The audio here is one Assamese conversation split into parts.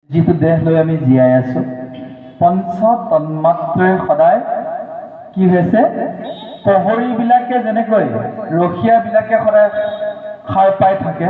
যিটো দেহ লৈ আমি জীয়াই আছো, পঞ্চ তন্মাত্ৰই সদায় কি হৈছে, প্ৰহৰীবিলাকে যেনেকৈ ৰখীয়াবিলাকে সদায় সাৰ পাই থাকে,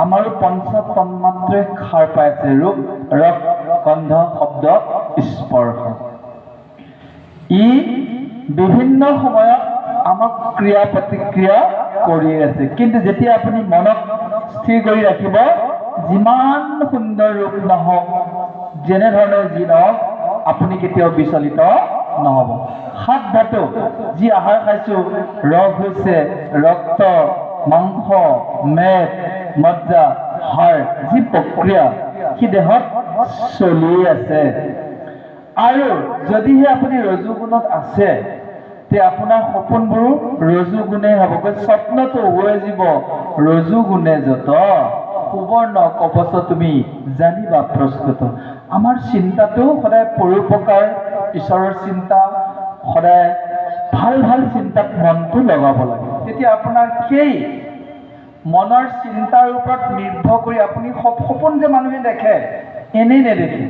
আমাৰো পঞ্চ তন্মাত্ৰই সাৰ পাই আছে। ৰূপ, ৰস, গন্ধ, শব্দ, স্পৰ্শ। ই বিভিন্ন সময়ত আমাক ক্ৰিয়া প্ৰতিক্ৰিয়া কৰি আছে। কিন্তু যেতিয়া আপুনি মনক স্থিৰ কৰি ৰাখিব, যিমান সুন্দৰ ৰূপ নহওক, যেনেধৰণে যি নহওক, আপুনি কেতিয়াও বিচলিত নহব। সাত ধাতু, যি আহাৰ খাইছো, ৰস হৈছে ৰক্ত, মাংস, মেদ, মজ্জা, হাড়, যি প্ৰক্ৰিয়া সি দেহত চলি আছে। আৰু যদিহে আপুনি ৰজু গুণত আছে, তে আপোনাৰ সপোনবোৰো ৰজু গুণে হ'ব। স্বপ্নটো হৈ যাব ৰজু গুণে যত, সুবৰ্ণ কবচ তুমি জানিবা প্ৰস্তুত। আমাৰ চিন্তাটো সদায় পৰোপকাৰ, ঈশ্বৰৰ চিন্তা, সদায় ভাল ভাল চিন্তাত মনটো লগাব লাগে। তেতিয়া আপোনাৰ সেই মনৰ চিন্তাৰ ওপৰত নিৰ্ভৰ কৰি আপুনি সপোন যে মানুহে দেখে, এনেই নেদেখে,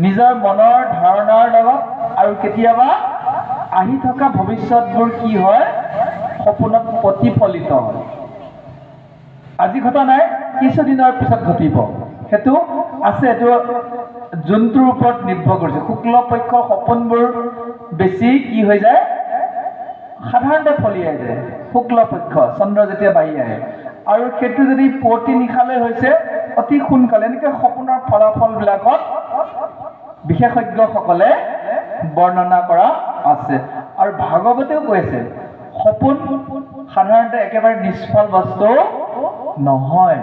নিজৰ মনৰ ধাৰণাৰ লগত আৰু কেতিয়াবা আহি থকা ভৱিষ্যতবোৰ কি হয়, সপোনত প্ৰতিফলিত হয়। আজি ঘটা নাই, কিছুদিনৰ পিছত ঘটিব, সেইটো আছে। এইটো যোনটোৰ ওপৰত নিৰ্ভৰ কৰিছে। শুক্ল পক্ষৰ সপোনবোৰ বেছি কি হৈ যায়, সাধাৰণতে ফলিয়াই যায় শুক্ল পক্ষ, চন্দ্ৰ যেতিয়া বাঢ়ি আহে। আৰু সেইটো যদি পুৱতি নিশালৈ হৈছে, অতি সোনকালে। এনেকৈ সপোনৰ ফলাফলবিলাকত বিশেষজ্ঞসকলে বৰ্ণনা কৰা আছে। আৰু ভাগৱতেও কৈছে, সপোন সাধাৰণতে একেবাৰে নিষ্ফল বস্তু নহয়।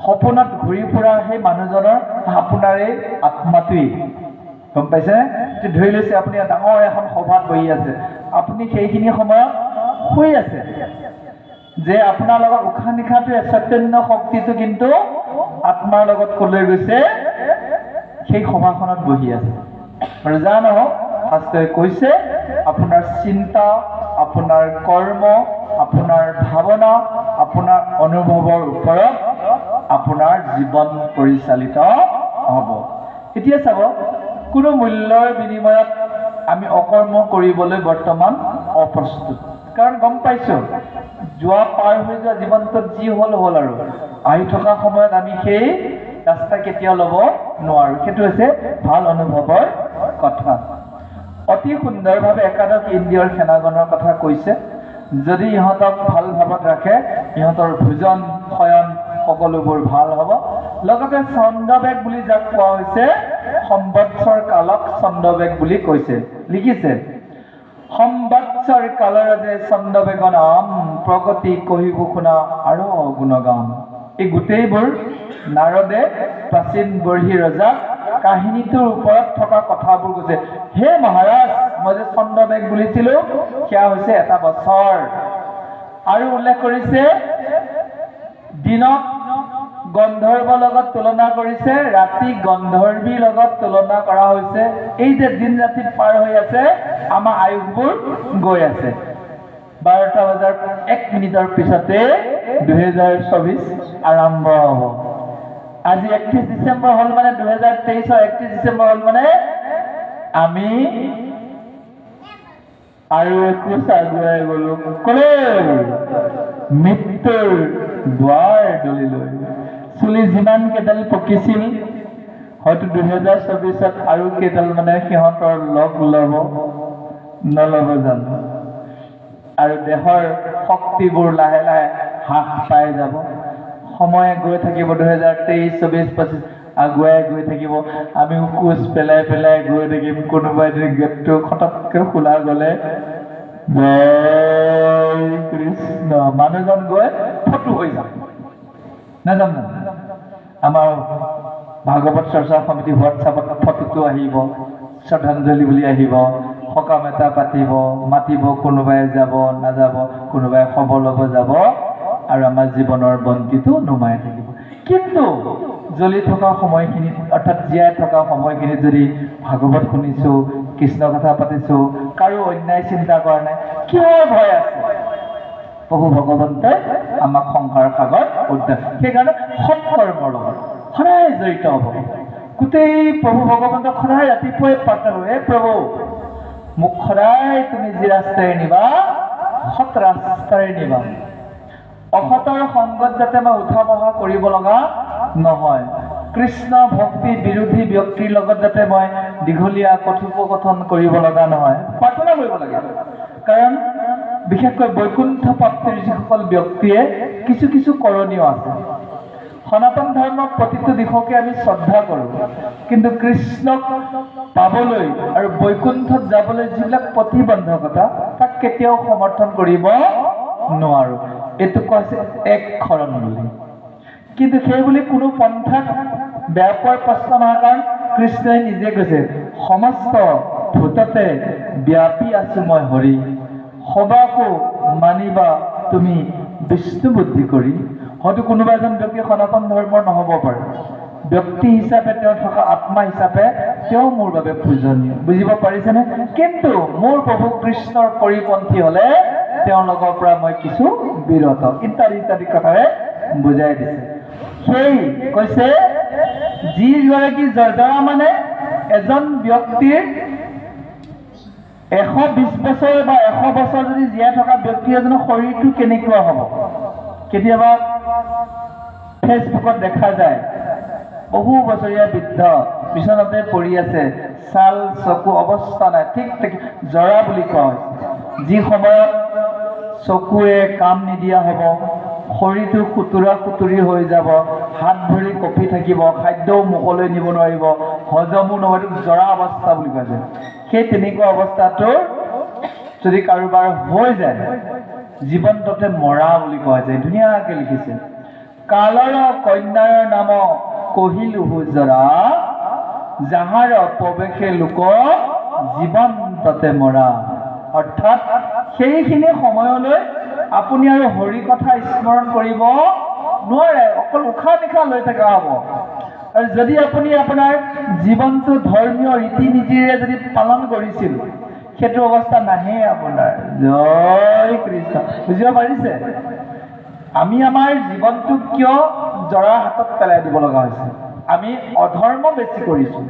সপোনত ঘূৰি ফুৰা সেই মানুহজনৰ আপোনাৰে আত্মাটোৱেই, গম পাইছে? ধৰি লৈছে আপুনি ডাঙৰ এখন সভাত বহি আছে, আপুনি সেইখিনি সময়ত শুই আছে, যে আপোনাৰ লগত উশাহ নিশাহটোৱে চৈতন্য শক্তিটো কিন্তু আত্মাৰ লগত কলৈ গৈছে, সেই সভাখনত বহি আছে। আৰু যা নহওক, শাস্ত্ৰই কৈছে আপোনাৰ চিন্তা, আপোনাৰ কৰ্ম, আপোনাৰ ভাৱনা, আপোনাৰ অনুভৱৰ ওপৰত আপোনাৰ জীৱন পৰিচালিত হ'ব। এতিয়া চাব, কোনো মূল্যৰ বিনিময়ত আমি অকৰ্ম কৰিবলৈ বৰ্তমান অপ্ৰস্তুত। কাৰণ গম পাইছো, যোৱা পাৰ হৈ যোৱা জীৱনটোত যি হ'ল হ'ল, আৰু আহি থকা সময়ত আমি সেই ৰাস্তা কেতিয়াও ল'ব নোৱাৰো। সেইটো হৈছে ভাল অনুভৱৰ কথা। অতি সুন্দৰভাৱে একাদশ ইন্দ্ৰিয়ৰ সেনাগণৰ কথা কৈছে। যদি ইহঁতক ভাল ভাৱত ৰাখে, ইহঁতৰ ভোজন শয়ন সকলোবোৰ ভাল হ'ব। লগতে ছন্দবেগ বুলি যাক কোৱা হৈছে, সম্বৎসৰ কালক ছন্দবেগ বুলি কৈছে, লিখিছে। সম্বৎসৰ কালৰ যে ছন্দবেগ নাম, প্ৰগতি কহিব শুনা আৰু গুণগান। এই গোটেইবোৰ নাৰদে প্ৰাচীন বৰ্হী ৰজাক কাহিনীটোৰ ওপৰত থকা কথাবোৰ কৈছে। হে মহাৰাজ, মই যে ছন্দবেগ বুলিছিলো, সেয়া হৈছে এটা বছৰ। আৰু উল্লেখ কৰিছে, দিনক গন্ধৰ্বৰ লগত তুলনা কৰিছে, ৰাতি গন্ধৰ্বীৰ লগত তুলনা কৰা হৈছে। এই যে দিন ৰাতি পাৰ হৈ আছে, আমাৰ আয়ুসবোৰ গৈ আছে। 12টা বজাৰ 1 মিনিটৰ পিছতে 2024 আৰম্ভ হ'ব। আজি 31 ডিচেম্বৰ হ'ল মানে 2023ৰ 31 ডিচেম্বৰ হ'ল মানে আমি আৰু একোচ আগুৱাই গলো কলে, মৃত্যুৰ দুৱাৰ দলিলৈ। চুলি যিমান কেইডাল পকিছিল, হয়তো 2024ত আৰু কেইডাল মানে সিহঁতৰ লগ ল'ব, নল'ব জানো? আৰু দেহৰ শক্তিবোৰ লাহে লাহে হ্ৰাস পাই যাব। সময় গৈ থাকিব, 2023, 24, 25 আগুৱাই গৈ থাকিব। আমিও কোচ পেলাই পেলাই গৈ থাকিম। কোনোবাই যদি গেটটো খটককে খোলা গ'লে, জয় কৃষ্ণ, মানুহজন গৈ ফটো হৈ যাম, নাযাম জানো? আমাৰ ভাগৱত চৰ্চা সমিতি হোৱাটছআপত ফটোটো আহিব, শ্ৰদ্ধাঞ্জলি বুলি আহিব, সকাম এটা পাতিব, মাতিব, কোনোবাই যাব নাযাব, কোনোবাই খবৰ ল'ব যাব, আৰু আমাৰ জীৱনৰ বন্তিটো নুমাই থাকিব। কিন্তু জ্বলি থকা সময়খিনিত, অৰ্থাৎ জীয়াই থকা সময়খিনিত যদি ভাগৱত শুনিছো, কৃষ্ণ কথা পাতিছো, কাৰো অন্যায় চিন্তা কৰা নাই, কিয় ভয় আছে? প্ৰভু ভগৱন্তই আমাক সংসাৰ সাগৰ উদ্ধাৰ। সেইকাৰণে সৎকৰ্মৰ লগত সদায় জড়িত হ'ব। গোটেই প্ৰভু ভগৱন্তক সদায় ৰাতিপুৱাই প্ৰাৰ্থনা কৰোঁ, হে প্ৰভু মোক সদায় তুমি যি ৰাস্তাৰে নিবা সৎ ৰাস্তাৰে নিবা, অসতৰ সংগত যাতে মই উঠা বহা কৰিব লগা নহয়, কৃষ্ণ ভক্তি বিৰোধী ব্যক্তিৰ লগত যাতে মই দীঘলীয়া কথোপকথন কৰিব লগা নহয়, প্ৰাৰ্থনা কৰিব লাগে। কাৰণ বিশেষকৈ বৈকুণ্ঠ প্ৰাপ্তিৰ যিসকল ব্যক্তিয়ে কিছু কিছু কৰণীয় আছে। সনাতন ধৰ্মৰ প্ৰতিটো দিশকে আমি শ্ৰদ্ধা কৰোঁ, কিন্তু কৃষ্ণক পাবলৈ আৰু বৈকুণ্ঠত যাবলৈ যিবিলাক প্ৰতিবন্ধকতা তাক কেতিয়াও সমৰ্থন কৰিব নোৱাৰোঁ। এইটো কোৱা হৈছে এক শৰণ বুলি। কিন্তু সেই বুলি কোনো পন্থাক বেয়া পোৱাৰ প্ৰশ্ন নহয়, কাৰণ কৃষ্ণই নিজে কৈছে সমস্ত ভূততে ব্যাপী আছো মই হৰি, সবাকো মানিবা তুমি বিষ্ণু বুদ্ধি কৰি। হয়তো কোনোবা এজন ব্যক্তি সনাতন ধৰ্মৰ নহ'ব পাৰে, ব্যক্তি হিচাপে তেওঁ থকা আত্মা হিচাপে তেওঁ মোৰ বাবে পূজনীয়, বুজিব পাৰিছেনে? কিন্তু মোৰ প্ৰভু কৃষ্ণৰ পৰিপন্থী হ'লে তেওঁৰ লগৰ পৰা মই কিছু বিৰত, ইত্যাদি ইত্যাদি কথাৰে বুজাই দিছে। সেই কৈছে যিগৰাকী জৰা মানে এজন ব্যক্তিৰ 120 বছৰ বা 100 বছৰ যদি জীয়াই থকা ব্যক্তি এজনৰ শৰীৰটো কেনেকুৱা হ'ব? কেতিয়াবা ফেচবুকত দেখা যায় বহু বছৰীয়া বৃদ্ধ বিচনাতে পৰি আছে, ছাল চকু অৱস্থা নাই, ঠিক জৰা বুলি কোৱা হয়। যি সময়ত চকুৱে কাম নিদিয়া হ'ব, শৰীৰটো খুতুৰা খুতুৰি হৈ যাব, হাত ভৰি কঁপি থাকিব, খাদ্যও মুখলৈ নিব নোৱাৰিব, হজমো নহয়, জৰা অৱস্থা বুলি কোৱা যায়। সেই তেনেকুৱা অৱস্থাটো যদি কাৰোবাৰ হৈ যায় জীৱন্ততে মৰা বুলি কোৱা যায়। ধুনীয়াকৈ লিখিছে, কালৰ কন্যাৰ নাম কহিলুহু জৰা, যাহাৰ প্ৰৱেশে লোক জীৱন্ততে মৰা। অৰ্থাৎ সেইখিনি সময়লৈ আপুনি আৰু হৰি কথা স্মৰণ কৰিব নোৱাৰে, অকল উশাহ নিশাহ লৈ থকা হ'ব। আৰু যদি আপুনি আপোনাৰ জীৱনটো ধৰ্মীয় ৰীতি নীতিৰে যদি পালন কৰিছিল, সেইটো অৱস্থা নাহে আপোনাৰ। জয় কৃষ্ণ, বুজিব পাৰিছে? আমি আমাৰ জীৱনটো কিয় জৰাৰ হাতত পেলাই দিব লগা হৈছে? আমি অধৰ্ম বেছি কৰিছোঁ,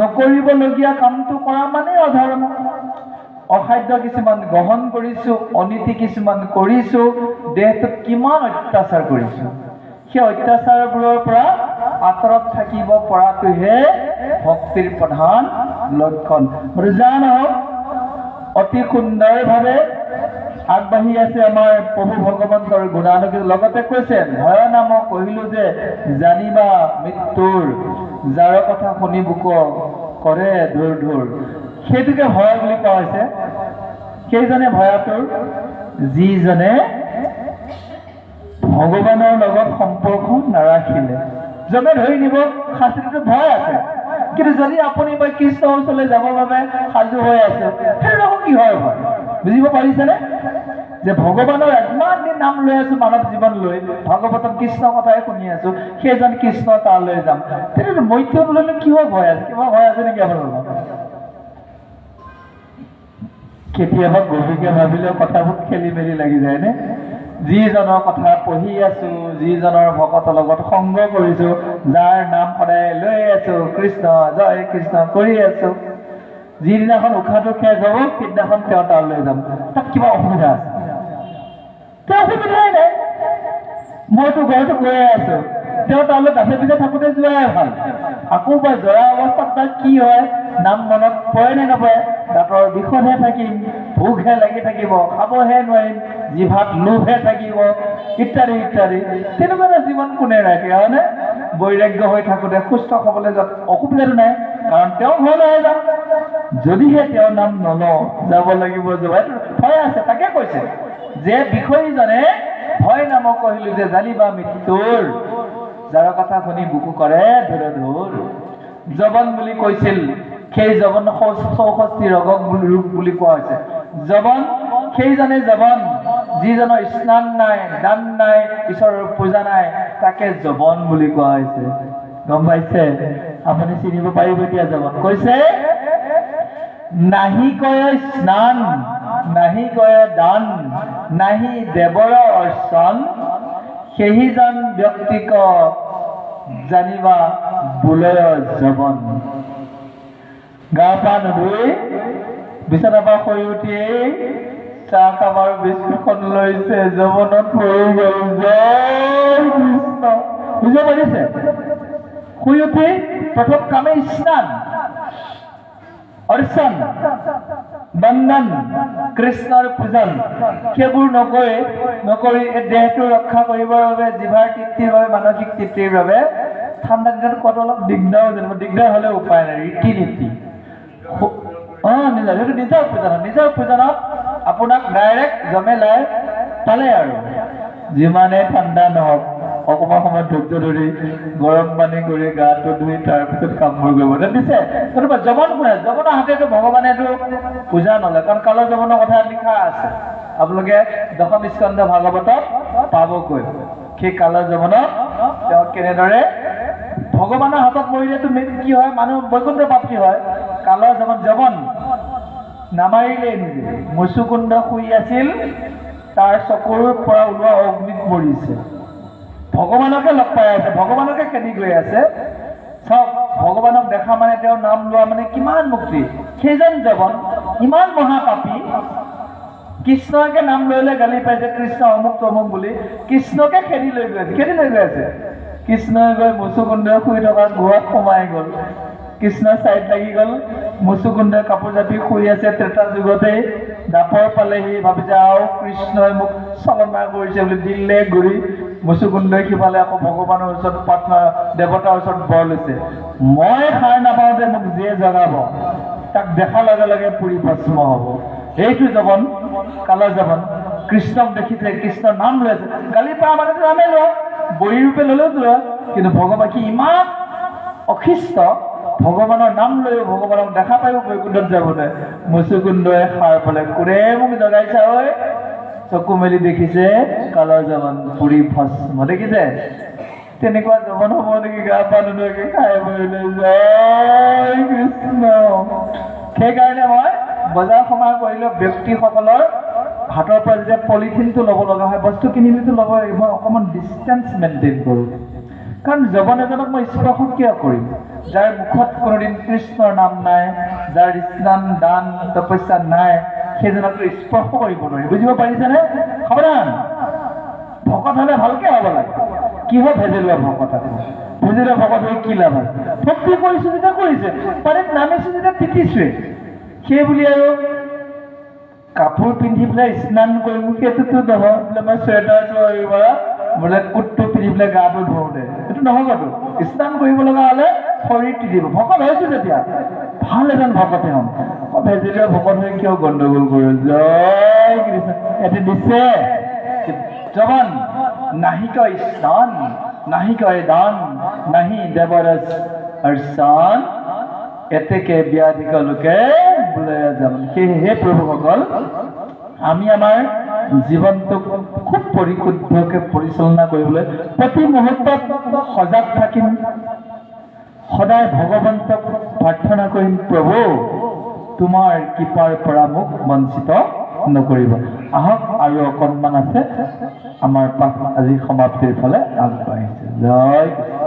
নকৰিবলগীয়া কামটো কৰা মানে অধৰ্ম। অখাদ্য কিছুমান গ্ৰহণ কৰিছোঁ, অনীতি কিছুমান কৰিছোঁ, দেহটোত কিমান অত্যাচাৰ কৰিছোঁ। সেই অত্যাচাৰবোৰৰ পৰা আঁতৰত থাকিব পৰাটোহে ভক্তিৰ প্ৰধান লক্ষণ। যা নহওক, অতি সুন্দৰভাৱে আগবাঢ়ি আছে আমাৰ প্ৰভু ভগৱন্তৰ গুণানুকীৰ্তন। লগতে কৈছে ভয় নাম কহিলো যে জানিবা মৃত্যুৰ, যাৰ কথা শুনি বুক কৰে ধুৰ ধুৰ। সেইটোকে ভয় বুলি কোৱা হৈছে। সেইজনে ভয়াতুৰ যিজনে ভগৱানৰ লগত সম্পৰ্ক নাৰাখিলে। জমে ধৰি নিব, শাস্তিটোতো ভয় আছে, কিন্তু যদি আপুনি মই কৃষ্ণৰ ওচৰলৈ যাবৰ বাবে সাজু হৈ আছো, সেইটো কিহৰ ভয়? বুজিব পাৰিছেনে? যে ভগৱানৰ ইমান দিন নাম লৈ আছো মানৱ জীৱন লৈ, ভাগৱতত কৃষ্ণৰ কথাই শুনি আছো, সেইজন কৃষ্ণ তালৈ যাম, তেতিয়া মৃত্যুলৈ কিহৰ ভয় আছে? কিবা ভয় আছে নেকি আপোনালোকৰ? কেতিয়াবা গভীৰকে ভাবিলেও কথাবোৰ খেলি মেলি লাগি যায় নে? যিজনৰ কথা পঢ়ি আছো, যিজনৰ ভকতৰ লগত সংগ কৰিছো, যাৰ নাম সদায় লৈ আছো, কৃষ্ণ জয় কৃষ্ণ কৰি আছো, যিদিনাখন উশাহটো শেষ হ'ব সেইদিনাখন তেওঁ তালৈ যাম, তাত কিবা অসুবিধা আছে? তেওঁ অসুবিধাই নাই। মইতো ঘৰতো গৈয়ে আছো, তেওঁ তালৈ গাছে পিছে থাকোঁতে যোৱাই ভাল। আকৌ বা জৰা অৱস্থাত তাত কি হয় নাম মনত পৰে নে নপৰে? দাঁতৰ বিষতহে থাকিম, ভোকহে লাগি থাকিব, খাবহে নোৱাৰিম, জিভাত লোভহে থাকিব, ইত্যাদি ইত্যাদি। তেনেকুৱা জীৱন কোনে ৰাখে? হয়নে? বৈৰাগ্য হৈ থাকোঁতে সুস্থ হ'বলৈ য'ত অসুবিধাটো নাই, কাৰণ তেওঁ ঘৰলৈ যাম। যদিহে তেওঁৰ নাম নলওঁ, যাব লাগিব, ভয় আছে। তাকে কৈছে যে বিষয়ীজনে ভয় নাম কহিলো যে জানিবা মৃত্যুৰ, যাৰ কথা শুনি বুকু কৰে ধুৰ ধুৰ। জবন বুলি কৈছিল, সেই জবন 64 ৰোগ বুলি কোৱা হৈছে। জবন সেইজনে জবন যিজনৰ স্নান নাই, দান নাই, ঈশ্বৰৰ পূজা নাই, তাকে জবন বুলি কোৱা হৈছে। গম পাইছে? আপুনি চিনিব পাৰিব এতিয়া জবন। কৈছে নাহি কয় স্নান, নাহি কয় দান, নাহি দেৱৰ অৰ্চন, সেইজন ব্যক্তিক জানিবা বুলয় যবন। গা পা নুধুই বিছনাৰ পৰা শুই উঠিয়েই চাহ খাবৰ বিস্কুটখন লৈছে, যবনত পৰি গ'ল। জয় কৃষ্ণ। বুজিব পাৰিছে? শুই উঠি প্ৰথম কামেই স্নান, অৰ্চন, বন্দন, কৃষ্ণৰ পূজন, সেইবোৰ নকৰি এই দেহটো ৰক্ষা কৰিবৰ বাবে, জিভাৰ তৃপ্তিৰ বাবে, মানসিক তৃপ্তিৰ বাবে ঠাণ্ডা দিনত খোৱাটো অলপ দিগদাৰ হৈ যাব। দিগদাৰ হ'লে উপায় নাই, ৰীতি নীতি। নিজৰ পূজনত আপোনাক ডাইৰেক্ট জমেলাই পালে আৰু যিমানে ঠাণ্ডা নহওক অকমান সময় ধৈৰ্য ধৰি গৰম পানী কৰি গাটো ধুই তাৰপিছত কামবোৰ কৰিব দিছে। জবন কোনে? জবনৰ হাতেতো ভগৱানেতো পূজা নলয়, কাৰণ কালৰ জবনৰ কথা লিখা আছে। আপোনালোকে দশম স্কন্ধ ভাগৱতত পাবকৈ সেই কালৰ জবনত তেওঁ কেনেদৰে ভগৱানৰ হাতত মৰিলেতো কি হয়, মানুহ বৈকুণ্ঠ প্ৰাপ্তি হয়। কালৰ জবন নামাৰিলেই নিজে। মুচুকুণ্ড শুই আছিল, তাৰ চকুৰ পৰা ওলোৱা অগ্নিত মৰিছে। ভগৱানকে লগ পাই আছে, ভগৱানকে খেদি গৈ আছে। চাওক, ভগৱানক দেখা মানে, তেওঁৰ নাম লোৱা মানে কিমান মুক্তি। সেইজন জবন ইমান মহাপাপী, কৃষ্ণকে নাম লৈ গালি পাইছে, কৃষ্ণ অমুক তমুক বুলি। কৃষ্ণকে খেদি লৈ গৈ আছে। কৃষ্ণই গৈ মুচুকুণ্ডই শুই থকা গুহাত সোমাই গ'ল। কৃষ্ণ চাইড লাগি গ'ল, মুচুকুণ্ডই কাপোৰ জাপি শুই আছে। ত্ৰেতা যুগতেই দাপৰ পালেহি, ভাবিছে আৰু কৃষ্ণই মোক চলনা কৰিছে বুলি দিলে ঘূৰি। মুচুকুণ্ডই সিফালে আকৌ ভগৱানৰ ওচৰত প্ৰাৰ্থনা, দেৱতাৰ ওচৰত বৰ লৈছে, মই সাৰ নাপাওঁতে মোক যিয়ে জগাব তাক দেখাৰ লগে লগে পুৰি ভস্ম হ'ব। এইটো জবন, কালৰ জবন। কৃষ্ণক দেখিছে, কৃষ্ণৰ নাম লৈ আছে। গালি পৰা মানে নামেই লোৱা, বলি ৰূপে ল'লেও লোৱা, কিন্তু ভগৱান কি ইমান অখিষ্ট, ভগৱানৰ নাম লৈ ভগৱানক দেখা পায়ো বৈকুণ্ঠত যাব নোৱাৰে। মুচুকুণ্ডই সাৰ পালে, কোনে মোক জগাইছা ঐ? চকু মেলি দেখিছে কালৰ জবন পুৰি ভস্ম। দেখিছে? তেনেকুৱা জবন হ'ব নেকি? গা পা নোধোৱাকে খাই মৰিলে। জয় কৃষ্ণ। সেইকাৰণে মই বজাৰ সমাৰ কৰিলেও ব্যক্তিসকলৰ হাতৰ পৰা যেতিয়া পলিথিনটো ল'ব লগা হয়, বস্তু কিনিলেতো ল'ব লাগিব, মই অকণমান ডিষ্টেঞ্চ মেইনটেইন কৰোঁ। কাৰণ জবন এজনক মই স্পৰ্শ কিয় কৰিম? যাৰ মুখত কোনোদিন কৃষ্ণৰ নাম নাই, যাৰ স্নান দান তপস্যা নাই, সেইজনকতো স্পৰ্শ কৰিব নোৱাৰি। বুজিব পাৰিছেনে? সাৱধান। ভকত হ'লে ভালকে হ'ব লাগে। কিহ ভেজেলোৱা ভকত আছে? ভেজেলোৱা ভকত হৈ কি লাভ আছে? ভক্তি কৰিছো যেতিয়া কৰিছে, পানীত নামিছো যেতিয়া তিতিছোৱে, সেই বুলি আৰু কাপোৰ পিন্ধি পেলাই স্নান কৰিম সেইটোতো নহয়। বোলে মই চুৱেটাৰটো বোলে কোটটো পিন্ধি পেলাই গাটো ধোওঁ দে, সেইটো নহবতো। স্নান কৰিব লগা হ'লে শৰীৰ তিতিব। ভকত হৈছো যেতিয়া ভাল এজন ভকতে হ'ম। ভেজেলোৱা ভকত হৈ কিয় গণ্ডগোল কৰো? জয় কৃষ্ণ। এটি দিছে জবন, নাহি কয় স্নান, নাহি কয় দান, নাহি দেৱৰস অৰ্চন, এতেকে ব্যাধিক লোকে বুলয় যাবন। সেয়েহে প্ৰভুসকল, আমি আমাৰ জীৱনটোক খুব পৰিশুদ্ধকে পৰিচালনা কৰিবলৈ প্ৰতি মুহূৰ্তত সজাগ থাকিম। সদায় ভগৱন্তক প্ৰাৰ্থনা কৰিম, প্ৰভু তোমাৰ কৃপাৰ পৰা মোক বঞ্চিত নকৰিব। আহক আৰু অকণমান আছে, আমাৰ পাঠ আজি সমাপ্তিৰ ফালে আগবাঢ়িছে। জয় কৃষ্ণ।